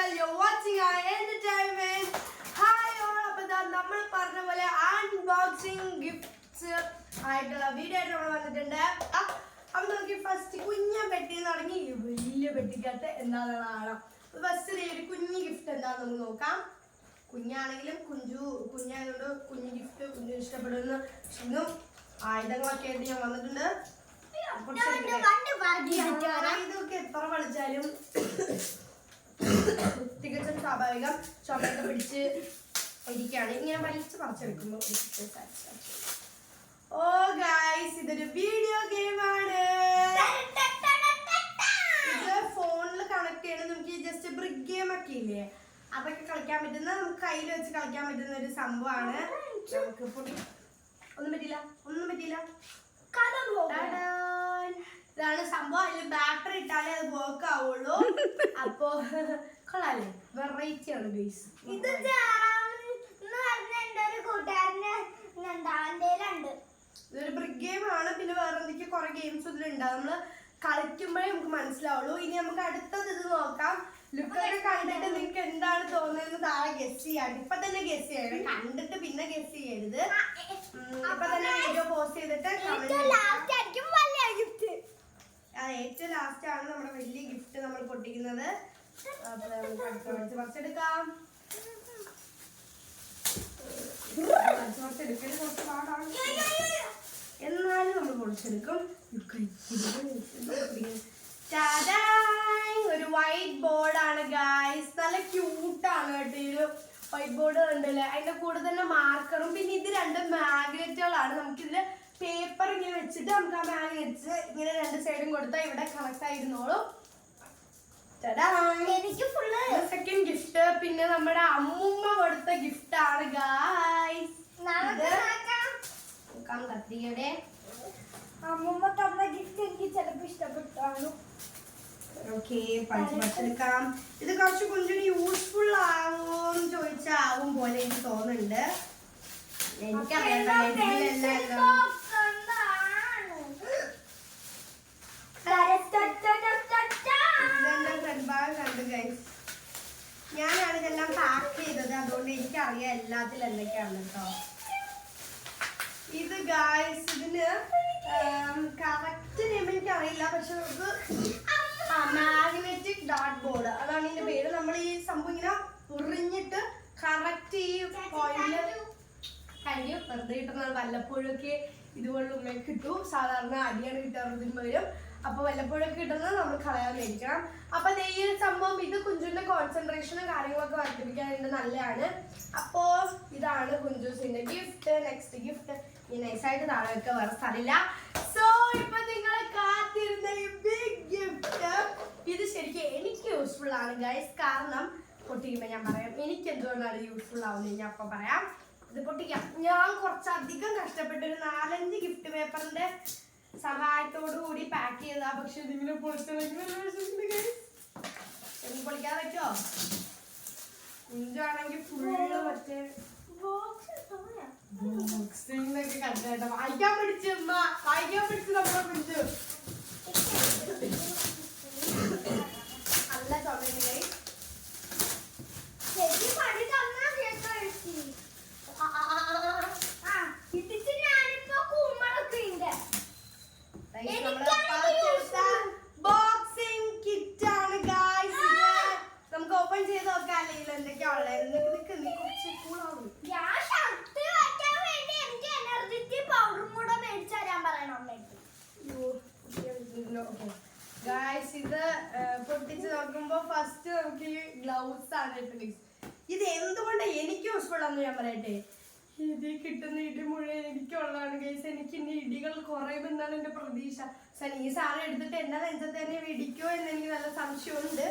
channel. You're watching our entertainment. Hi all. അപ്പോൾ നമ്മൾ പറഞ്ഞ പോലെ അൺബോക്സിംഗ് ഗിഫ്റ്റ്സ് ആയിട്ടുള്ള വീഡിയോ ആയിട്ട് നമ്മൾ വന്നിട്ടുണ്ട്. അപ്പോൾ നമുക്ക് ഫസ്റ്റ് കുഞ്ഞ പെട്ടി തുടങ്ങി വലിയ പെട്ടിക്കകത്ത് എന്താണെന്ന് കാണാം. ഫസ്റ്റ് ഒരു കുഞ്ഞു ഗിഫ്റ്റ് എന്താണെന്ന് നമുക്ക് നോക്കാം. കുഞ്ഞാണെങ്കിലും കുഞ്ഞായതുകൊണ്ട് കുഞ്ഞു ഗിഫ്റ്റ് കുഞ്ഞു ഇഷ്ടപ്പെടുന്ന ആയുധങ്ങളൊക്കെ ആയിട്ട് ഞാൻ വന്നിട്ടുണ്ട്. ഇതൊക്കെ എത്ര കളിച്ചാലും തികച്ചും സ്വാഭാവികം. ചുമയൊക്കെ പിടിച്ച് ഇരിക്കുകയാണ്. ഇങ്ങനെ വലിച്ച് പറിച്ചെടുക്കുമ്പോൾ ഓ ഗൈസ്, ഇതൊരു വീഡിയോ ഗെയിമാണ്. ഇത് ഫോണിൽ കണക്ട് ചെയ്യണം. നമുക്ക് ജസ്റ്റ് ബ്രിക്ക് ഗെയിം ഒക്കെ ഇല്ലേ, അതൊക്കെ കളിക്കാൻ പറ്റുന്ന, നമുക്ക് കയ്യിൽ വെച്ച് കളിക്കാൻ പറ്റുന്ന ഒരു സംഭവമാണ്. നമുക്ക് ഒന്നും പറ്റിയില്ല. ഇതാണ് സംഭവം. അതിൽ ബാറ്ററി ഇട്ടാലേ അത് വർക്ക് ആവുള്ളൂ. അപ്പൊ കൊള്ളാല്ലേ, വെറൈറ്റി ആണ് ഗൈസ്. ഇതൊരു ബ്രിക്ക് ഗെയിം ആണ്. പിന്നെ വേറെ എന്തൊക്കെ കുറെ ഗെയിംസ് ഇതിലുണ്ട്. നമ്മള് കളിക്കുമ്പോഴേ നമുക്ക് മനസ്സിലാവുള്ളൂ. ഇനി നമുക്ക് അടുത്തത് ഇത് നോക്കാം. ലുക്കൊക്കെ കണ്ടിട്ട് നിങ്ങൾക്ക് എന്താണ് തോന്നുന്നത് താഴെ ഗസ് ചെയ്യാം. ഇപ്പൊ തന്നെ ഗസ് ചെയ്യണം, കണ്ടിട്ട് പിന്നെ ഗസ് ചെയ്യരുത്. ഇപ്പൊ തന്നെ വീഡിയോ പോസ്റ്റ് ചെയ്തിട്ട് ഏറ്റവും ലാസ്റ്റ് ആണ് നമ്മുടെ വലിയ ഗിഫ്റ്റ് നമ്മൾ പൊട്ടിക്കുന്നത്. പറിച്ചെടുക്കാം. പറിച്ചെടുക്കൽ കുറച്ച് പാടാണ്, എന്നാലും നമ്മൾ പൊളിച്ചെടുക്കും. ഒരു വൈറ്റ് ബോർഡ് ആണ് ഗൈസ്. നല്ല ക്യൂട്ടാണ് കേട്ടോ. ഈ ഒരു വൈറ്റ് ബോർഡ് കണ്ടല്ലേ, അതിന്റെ കൂടെ തന്നെ മാർക്കറും. പിന്നെ ഇത് രണ്ട് മാഗ്നറ്റുകളാണ്. നമുക്കിതില് പേപ്പർ ഇങ്ങനെ വെച്ചിട്ട് നമുക്ക് ആ മാഗ്നറ്റ്സ് ഇങ്ങനെ രണ്ട് സൈഡും കൊടുത്താൽ ഇവിടെ കണക്ട് ആയിരുന്നോളും. സെക്കൻഡ് ഗിഫ്റ്റ് പിന്നെ നമ്മുടെ അമ്മൂമ്മ കൊടുത്ത ഗിഫ്റ്റ് ആണ് ഗൈസ്. കത്തിയുടെ അമ്മൂമ്മ തന്ന ഗിഫ്റ്റ് എനിക്ക് ചിലപ്പോ ഇഷ്ടപ്പെട്ടാണ്. ഓക്കെ, പറിച്ചെടുക്കാം. ഇത് കുറച്ച് കുഞ്ഞിന് യൂസ്ഫുൾ ആവുമെന്ന് ചോദിച്ചാൽ ആവും പോലെ എനിക്ക് തോന്നുന്നുണ്ട്. എനിക്കറിയാം കണ്ടു ഗൈസ്. ഞാനാണ് ഇതെല്ലാം പാക്ക് ചെയ്തത്, അതുകൊണ്ട് എനിക്കറിയാം എല്ലാത്തിലും എന്തൊക്കെയാണ് കേട്ടോ. ഇത് ഗൈസ്, ഇതിന് കറക്റ്റ് നെയിം എനിക്കറിയില്ല, പക്ഷെ ഇത് മാഗ്നറ്റിക് ഡാർട്ട് ബോർഡ് അതാണ് ഇതിന്റെ പേര്. നമ്മൾ ഈ സംഭവം ഇങ്ങനെ ഉറിഞ്ഞിട്ട് കറക്റ്റ് ഈ പോയിന്റില് കാര്യം വെറുതെ കിട്ടുന്നത്. വല്ലപ്പോഴൊക്കെ ഇതുപോലെ ഉമ്മയ്ക്ക് കിട്ടും. സാധാരണ അടിയാണ് കിട്ടാറുള്ളതിന് പകരം. അപ്പൊ വല്ലപ്പോഴൊക്കെ കിട്ടുന്നത് നമ്മൾ കളയാതിരിക്കണം. അപ്പൊ ഈ ഒരു സംഭവം ഇത് കുഞ്ചുവിന്റെ കോൺസെൻട്രേഷനും കാര്യങ്ങളൊക്കെ വർദ്ധിപ്പിക്കാനായിട്ട് നല്ലതാണ്. അപ്പോ ഇതാണ് കുഞ്ചൂസിന്റെ ഗിഫ്റ്റ്. നെക്സ്റ്റ് ഗിഫ്റ്റ് ഈ നൈസായിട്ട് താഴെ വെക്കാൻ വേറെ സ്ഥലമില്ല. സോ ഇപ്പൊ നിങ്ങൾ കാത്തിരുന്ന ഈ ബിഗ് ഗിഫ്റ്റ്, ഇത് ശരിക്കും എനിക്ക് യൂസ്ഫുൾ ആണ് ഗൈസ്. കാരണം പൊട്ടിക്കുമ്പോ ഞാൻ പറയാം എനിക്ക് എന്തുകൊണ്ടാണ് യൂസ്ഫുൾ ആവുന്നത്. ഞാൻ അപ്പൊ പറയാം. ഇത് പൊട്ടിക്കാം. ഞാൻ കുറച്ചധികം കഷ്ടപ്പെട്ട ഒരു 4-5 ഗിഫ്റ്റ് പേപ്പറിന്റെ സഹായത്തോടു കൂടി പാക്ക് ചെയ്താ. പക്ഷെ ഇതിങ്ങനെ പൊളിക്കാൻ പറ്റുമോ? കുഞ്ചാണെങ്കിൽ ഫുള്ള് മറ്റേ ബോക്സിംഗൊക്കെ കണ്ടേട്ടോ. വായിക്കാൻ പഠിച്ചു നമ്മളെ കുഞ്ചു. നല്ല ചുമയുണ്ട്. ബോക്സിംഗ് കിറ്റ് ആണ് ഗൈസ്. നമുക്ക് ഓപ്പൺ ചെയ്ത് നോക്കാല്ലേ എന്തൊക്കെയാ ഉള്ളത്. കുറച്ച് കൂളാവും. ഗൈസ്, ഇത് പൊട്ടിച്ച് നോക്കുമ്പോ ഫസ്റ്റ് നമുക്ക് ഈ ഗ്ലൗസ് ആണ് ഇട്ടത്. ഇത് എന്തുകൊണ്ട് എനിക്ക് യൂസ്ഫുൾ ആണെന്ന് ഞാൻ പറയട്ടെ. ഇത് കിട്ടുന്ന ഇടി മുഴുവൻ എനിക്കുള്ളതാണ് ഗൈസ്. എനിക്ക് ഇനി ഇടികൾ കുറയുമെന്നാണ് എന്റെ പ്രതീക്ഷ. ഈ സാധനം എടുത്തിട്ട് എന്നെ നെഞ്ചത്ത് തന്നെ ഇടിക്കോ എന്ന് എനിക്ക് നല്ല സംശയമുണ്ട്.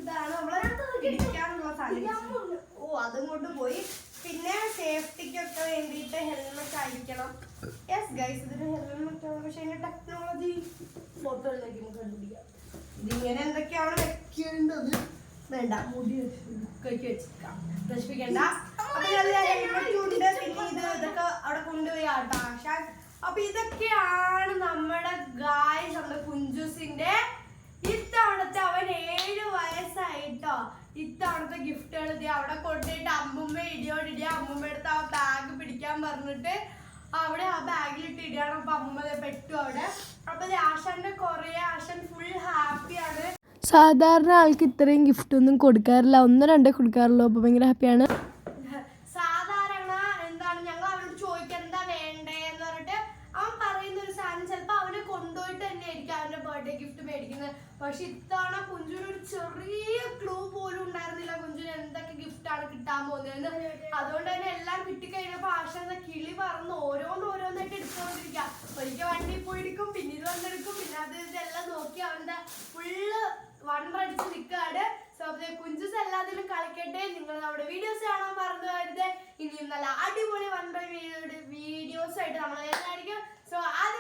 ഇതാണ് നമ്മളെ ഇടിക്കാനുള്ള സാധനം. ഓ, അതും കൊണ്ട് പോയി. പിന്നെ സേഫ്റ്റിക്കൊക്കെ വേണ്ടിയിട്ട് ഹെൽമെറ്റ് ആയിരിക്കണം. യെസ് ഗൈസ്, ഇതിന് ഹെൽമെറ്റ് ആണ്. പക്ഷെ അതിന്റെ ടെക്നോളജി ഫോട്ടോയിലേക്ക് നമുക്ക് കണ്ടുപിടിക്കാം. ഇതിങ്ങനെ എന്തൊക്കെയാണ് വെക്കേണ്ടത്. വേണ്ട, മുടി വെച്ചിരിക്കാം, നശിപ്പിക്കണ്ട. അപ്പൊ ഹെൽമെറ്റ് ഉണ്ട്. പിന്നെ ഇതൊക്കെ അവിടെ കൊണ്ടുപോയി ആട്ടാ. പക്ഷെ അപ്പൊ ഇതൊക്കെയാണ് നമ്മുടെ ഗായ്സ്, നമ്മുടെ കുഞ്ചൂസിന്റെ ഇത്തവണത്തെ, അവൻ 7 വയസ്സായിട്ടോ. ഇത്തവണത്തെ ഗിഫ്റ്റുകൾ അവിടെ കൊണ്ടുപോയിട്ട് അമ്മുമ്മ ഇടിയോടിടിയ, അമ്മുമ്മ എടുത്ത് ആ ബാഗ് പിടിക്കാൻ പറഞ്ഞിട്ട് അവിടെ ആ ബാഗിലിട്ട് ഇടുകയാണ്. അപ്പൊ അമ്മുമ്മ പെട്ടു അവിടെ. അപ്പൊ ആശാന്റെ കൊറേ, ആശാൻ ഫുൾ ഹാപ്പിയാണ്. സാധാരണ ആൾക്ക് ഇത്രയും ഗിഫ്റ്റ് ഒന്നും കൊടുക്കാറില്ല, 1-2 കൊടുക്കാറുള്ളൂ. അപ്പൊ ഭയങ്കര ഹാപ്പിയാണ്. സാധാരണ എന്താണ് ഞങ്ങൾ അവനോട് ചോദിക്കുക എന്താ വേണ്ടേ എന്ന് പറഞ്ഞിട്ട് അവൻ പറയുന്ന ഒരു സാധനം ചിലപ്പോ അവനെ കൊണ്ടുപോയിട്ട് തന്നെ ആയിരിക്കും അവന്റെ ബർത്ത്ഡേ ഗിഫ്റ്റ് മേടിക്കുന്നത്. പക്ഷെ ഇത്തവണ കുഞ്ചുവിന് ഒരു ചെറിയ ക്ലൂ പോലും ഉണ്ടായിരുന്നില്ല കുഞ്ചുവിന് എന്തൊക്കെ ഗിഫ്റ്റ് ആണ് കിട്ടാൻ പോകുന്നതെന്ന്. അതുകൊണ്ട് തന്നെ എല്ലാം കിട്ടിക്കഴിഞ്ഞപ്പോ ആശാൻ കിളി പറന്ന് ഓരോന്നായിട്ട് എടുത്തുകൊണ്ടിരിക്കുക. ഒരിക്കൽ വണ്ടിയിൽ പോയിരിക്കും, പിന്നെ ഇത് വന്നെടുക്കും, പിന്നെ അത് ഇതെല്ലാം നോക്കി അവന്റെ ഫുള്ള് വണ്ടടിച്ച് നിൽക്കാണ്. സോ കുഞ്ചുസ് എല്ലാത്തിലും കളിക്കട്ടെ. നിങ്ങൾ നമ്മുടെ വീഡിയോസ് കാണാൻ മറന്നു പോകരുത്. ഇനിയും നല്ല അടിപൊളി വീഡിയോസ് ആയിട്ട് നമ്മൾ ആയിരിക്കും. സോ അത്